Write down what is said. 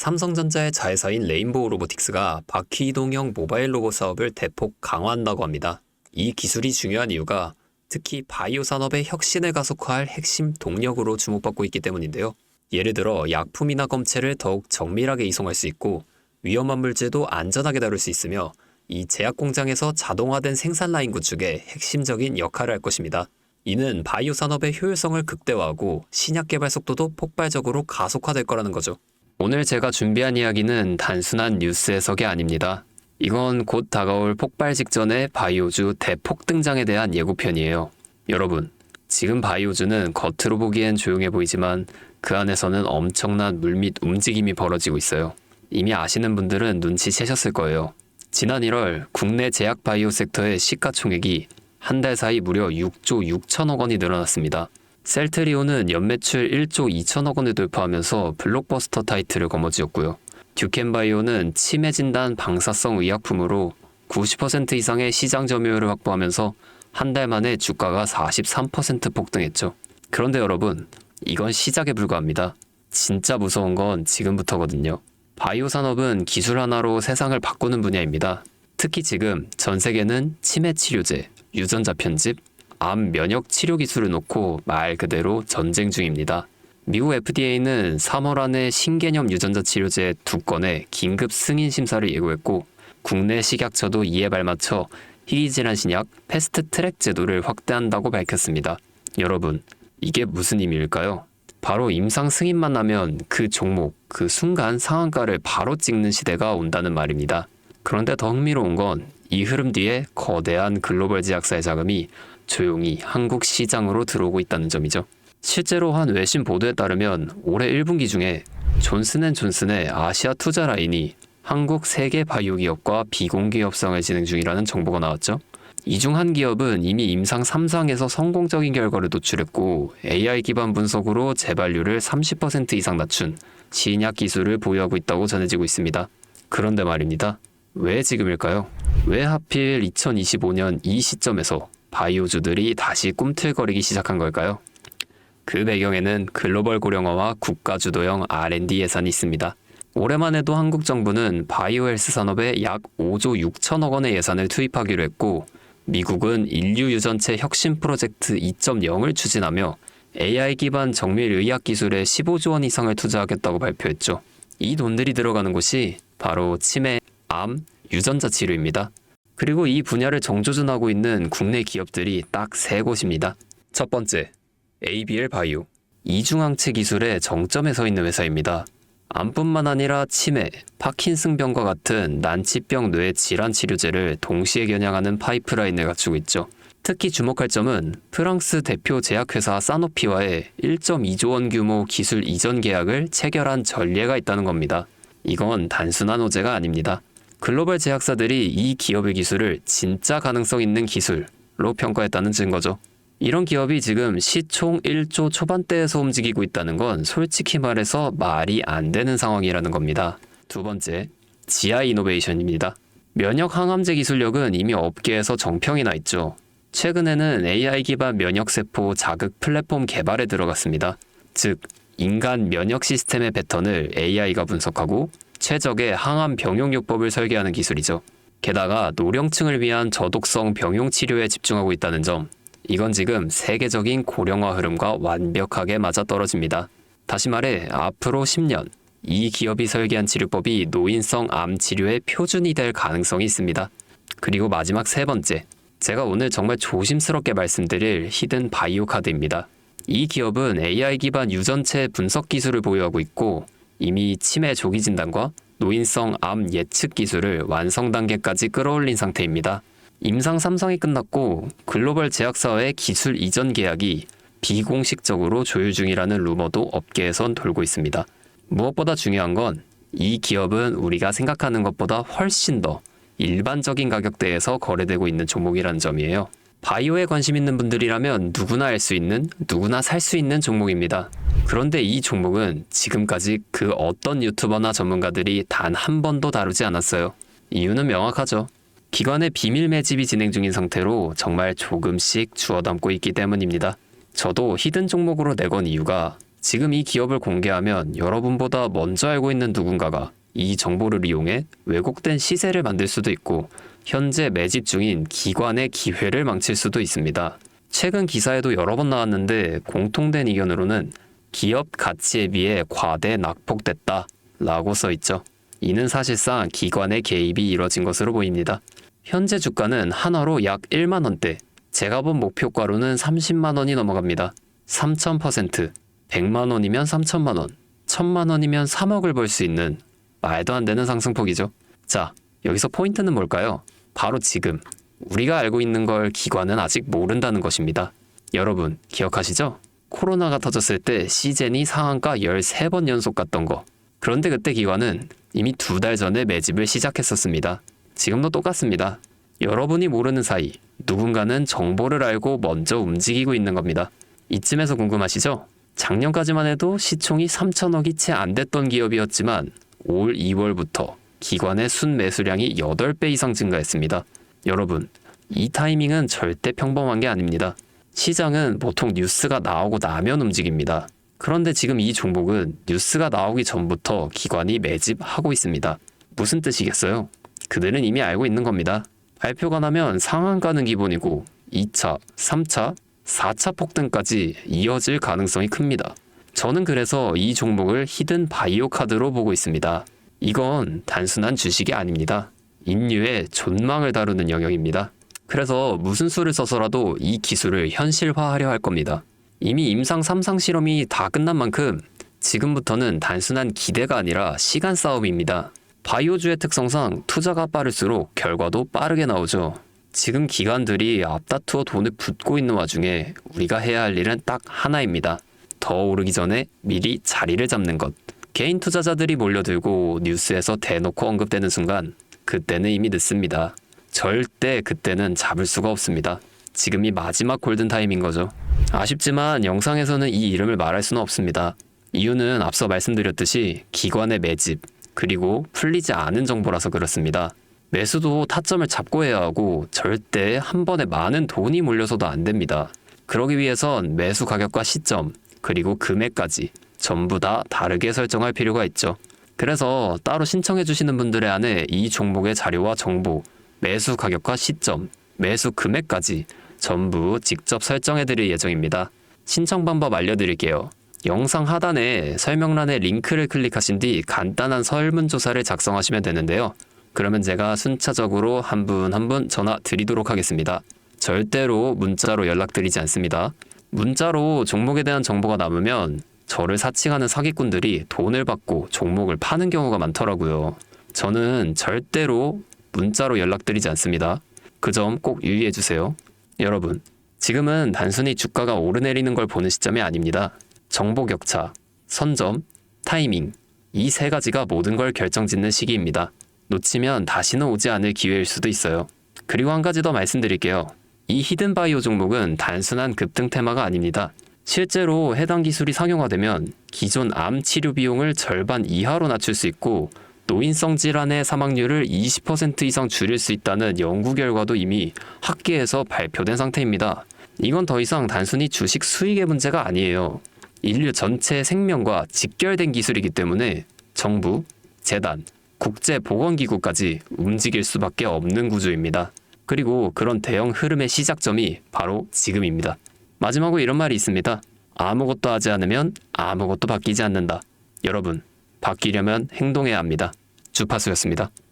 삼성전자의 자회사인 레인보우 로보틱스가 바퀴이동형 모바일 로봇 사업을 대폭 강화한다고 합니다. 이 기술이 중요한 이유가 특히 바이오 산업의 혁신을 가속화할 핵심 동력으로 주목받고 있기 때문인데요. 예를 들어 약품이나 검체를 더욱 정밀하게 이송할 수 있고 위험한 물질도 안전하게 다룰 수 있으며 이 제약 공장에서 자동화된 생산 라인 구축에 핵심적인 역할을 할 것입니다. 이는 바이오 산업의 효율성을 극대화하고 신약 개발 속도도 폭발적으로 가속화될 거라는 거죠. 오늘 제가 준비한 이야기는 단순한 뉴스 해석이 아닙니다. 이건 곧 다가올 폭발 직전의 바이오주 대폭 등장에 대한 예고편이에요. 여러분, 지금 바이오주는 겉으로 보기엔 조용해 보이지만 그 안에서는 엄청난 물밑 움직임이 벌어지고 있어요. 이미 아시는 분들은 눈치채셨을 거예요. 지난 1월 국내 제약 바이오 섹터의 시가총액이 한 달 사이 무려 6조 6천억 원이 늘어났습니다. 셀트리온은 연매출 1조 2천억 원을 돌파하면서 블록버스터 타이틀을 거머쥐었고요. 듀켄바이오는 치매 진단 방사성 의약품으로 90% 이상의 시장 점유율을 확보하면서 한 달 만에 주가가 43% 폭등했죠. 그런데 여러분, 이건 시작에 불과합니다. 진짜 무서운 건 지금부터거든요. 바이오 산업은 기술 하나로 세상을 바꾸는 분야입니다. 특히 지금 전 세계는 치매 치료제, 유전자 편집, 암 면역 치료 기술을 놓고 말 그대로 전쟁 중입니다. 미국 FDA는 3월 안에 신개념 유전자 치료제 2건의 긴급 승인 심사를 예고했고 국내 식약처도 이에 발맞춰 희귀질환 신약 패스트 트랙 제도를 확대한다고 밝혔습니다. 여러분, 이게 무슨 의미일까요? 바로 임상 승인만 나면 그 종목, 그 순간 상한가를 바로 찍는 시대가 온다는 말입니다. 그런데 더 흥미로운 건 이 흐름 뒤에 거대한 글로벌 제약사의 자금이 조용히 한국 시장으로 들어오고 있다는 점이죠. 실제로 한 외신 보도에 따르면 올해 1분기 중에 존슨앤존슨의 아시아 투자 라인이 한국 세계 바이오 기업과 비공개 협상을 진행 중이라는 정보가 나왔죠. 이 중 한 기업은 이미 임상 3상에서 성공적인 결과를 도출했고 AI 기반 분석으로 재발률을 30% 이상 낮춘 신약 기술을 보유하고 있다고 전해지고 있습니다. 그런데 말입니다. 왜 지금일까요? 왜 하필 2025년 이 시점에서 바이오주들이 다시 꿈틀거리기 시작한 걸까요? 그 배경에는 글로벌 고령화와 국가주도형 R&D 예산이 있습니다. 올해만 해도 한국 정부는 바이오 헬스 산업에 약 5조 6천억 원의 예산을 투입하기로 했고 미국은 인류 유전체 혁신 프로젝트 2.0을 추진하며 AI 기반 정밀 의학 기술에 15조 원 이상을 투자하겠다고 발표했죠. 이 돈들이 들어가는 곳이 바로 치매, 암, 유전자 치료입니다. 그리고 이 분야를 정조준하고 있는 국내 기업들이 딱 3곳입니다. 첫 번째, ABL 바이오. 이중항체 기술의 정점에 서 있는 회사입니다. 암뿐만 아니라 치매, 파킨슨병과 같은 난치병 뇌 질환 치료제를 동시에 겨냥하는 파이프라인을 갖추고 있죠. 특히 주목할 점은 프랑스 대표 제약회사 사노피와의 1.2조 원 규모 기술 이전 계약을 체결한 전례가 있다는 겁니다. 이건 단순한 호재가 아닙니다. 글로벌 제약사들이 이 기업의 기술을 진짜 가능성 있는 기술로 평가했다는 증거죠. 이런 기업이 지금 시총 1조 초반대에서 움직이고 있다는 건 솔직히 말해서 말이 안 되는 상황이라는 겁니다. 두 번째, GI 이노베이션입니다. 면역 항암제 기술력은 이미 업계에서 정평이 나 있죠. 최근에는 AI 기반 면역세포 자극 플랫폼 개발에 들어갔습니다. 즉, 인간 면역 시스템의 패턴을 AI가 분석하고 최적의 항암 병용요법을 설계하는 기술이죠. 게다가 노령층을 위한 저독성 병용 치료에 집중하고 있다는 점, 이건 지금 세계적인 고령화 흐름과 완벽하게 맞아떨어집니다. 다시 말해 앞으로 10년 이 기업이 설계한 치료법이 노인성 암 치료의 표준이 될 가능성이 있습니다. 그리고 마지막 3번째, 제가 오늘 정말 조심스럽게 말씀드릴 히든 바이오 카드입니다. 이 기업은 AI 기반 유전체 분석 기술을 보유하고 있고 이미 치매 조기 진단과 노인성 암 예측 기술을 완성 단계까지 끌어올린 상태입니다. 임상 3상이 끝났고 글로벌 제약사와의 기술 이전 계약이 비공식적으로 조율 중이라는 루머도 업계에선 돌고 있습니다. 무엇보다 중요한 건 이 기업은 우리가 생각하는 것보다 훨씬 더 일반적인 가격대에서 거래되고 있는 종목이라는 점이에요. 바이오에 관심 있는 분들이라면 누구나 알 수 있는, 누구나 살 수 있는 종목입니다. 그런데 이 종목은 지금까지 그 어떤 유튜버나 전문가들이 단 한 번도 다루지 않았어요. 이유는 명확하죠. 기관의 비밀 매집이 진행 중인 상태로 정말 조금씩 주워 담고 있기 때문입니다. 저도 히든 종목으로 내건 이유가 지금 이 기업을 공개하면 여러분보다 먼저 알고 있는 누군가가 이 정보를 이용해 왜곡된 시세를 만들 수도 있고 현재 매집 중인 기관의 기회를 망칠 수도 있습니다. 최근 기사에도 여러 번 나왔는데 공통된 의견으로는 기업 가치에 비해 과대 낙폭됐다 라고 써있죠. 이는 사실상 기관의 개입이 이뤄진 것으로 보입니다. 현재 주가는 한화로 약 1만원대, 제가 본 목표가로는 30만원이 넘어갑니다. 3000%, 100만원이면 3천만원, 1000만원이면 3억을 벌 수 있는 말도 안 되는 상승폭이죠. 자, 여기서 포인트는 뭘까요? 바로 지금 우리가 알고 있는 걸 기관은 아직 모른다는 것입니다. 여러분 기억하시죠? 코로나가 터졌을 때 시젠이 상한가 13번 연속 갔던 거. 그런데 그때 기관은 이미 2달 전에 매집을 시작했었습니다. 지금도 똑같습니다. 여러분이 모르는 사이 누군가는 정보를 알고 먼저 움직이고 있는 겁니다. 이쯤에서 궁금하시죠? 작년까지만 해도 시총이 3천억이 채 안 됐던 기업이었지만 올 2월부터 기관의 순매수량이 8배 이상 증가했습니다. 여러분, 이 타이밍은 절대 평범한 게 아닙니다. 시장은 보통 뉴스가 나오고 나면 움직입니다. 그런데 지금 이 종목은 뉴스가 나오기 전부터 기관이 매집하고 있습니다. 무슨 뜻이겠어요? 그들은 이미 알고 있는 겁니다. 발표가 나면 상한가는 기본이고 2차, 3차, 4차 폭등까지 이어질 가능성이 큽니다. 저는 그래서 이 종목을 히든 바이오 카드로 보고 있습니다. 이건 단순한 주식이 아닙니다. 인류의 존망을 다루는 영역입니다. 그래서 무슨 수를 써서라도 이 기술을 현실화하려 할 겁니다. 이미 임상 3상 실험이 다 끝난 만큼 지금부터는 단순한 기대가 아니라 시간 싸움입니다. 바이오주의 특성상 투자가 빠를수록 결과도 빠르게 나오죠. 지금 기관들이 앞다투어 돈을 붓고 있는 와중에 우리가 해야 할 일은 딱 하나입니다. 더 오르기 전에 미리 자리를 잡는 것. 개인 투자자들이 몰려들고 뉴스에서 대놓고 언급되는 순간 그때는 이미 늦습니다. 절대 그때는 잡을 수가 없습니다. 지금이 마지막 골든타임인 거죠. 아쉽지만 영상에서는 이 이름을 말할 수는 없습니다. 이유는 앞서 말씀드렸듯이 기관의 매집, 그리고 풀리지 않은 정보라서 그렇습니다. 매수도 타점을 잡고 해야 하고 절대 한 번에 많은 돈이 몰려서도 안 됩니다. 그러기 위해선 매수 가격과 시점, 그리고 금액까지 전부 다 다르게 설정할 필요가 있죠. 그래서 따로 신청해 주시는 분들에 한해 이 종목의 자료와 정보, 매수 가격과 시점, 매수 금액까지 전부 직접 설정해 드릴 예정입니다. 신청 방법 알려드릴게요. 영상 하단에 설명란에 링크를 클릭하신 뒤 간단한 설문조사를 작성하시면 되는데요. 그러면 제가 순차적으로 한 분 한 분 전화 드리도록 하겠습니다. 절대로 문자로 연락드리지 않습니다. 문자로 종목에 대한 정보가 남으면 저를 사칭하는 사기꾼들이 돈을 받고 종목을 파는 경우가 많더라고요. 저는 절대로 문자로 연락드리지 않습니다. 그 점 꼭 유의해 주세요. 여러분, 지금은 단순히 주가가 오르내리는 걸 보는 시점이 아닙니다. 정보 격차, 선점, 타이밍, 이 세 가지가 모든 걸 결정짓는 시기입니다. 놓치면 다시는 오지 않을 기회일 수도 있어요. 그리고 한 가지 더 말씀드릴게요. 이 히든바이오 종목은 단순한 급등 테마가 아닙니다. 실제로 해당 기술이 상용화되면 기존 암 치료 비용을 절반 이하로 낮출 수 있고 노인성 질환의 사망률을 20% 이상 줄일 수 있다는 연구 결과도 이미 학계에서 발표된 상태입니다. 이건 더 이상 단순히 주식 수익의 문제가 아니에요. 인류 전체의 생명과 직결된 기술이기 때문에 정부, 재단, 국제보건기구까지 움직일 수밖에 없는 구조입니다. 그리고 그런 대형 흐름의 시작점이 바로 지금입니다. 마지막으로 이런 말이 있습니다. 아무것도 하지 않으면 아무것도 바뀌지 않는다. 여러분, 바뀌려면 행동해야 합니다. 주파수였습니다.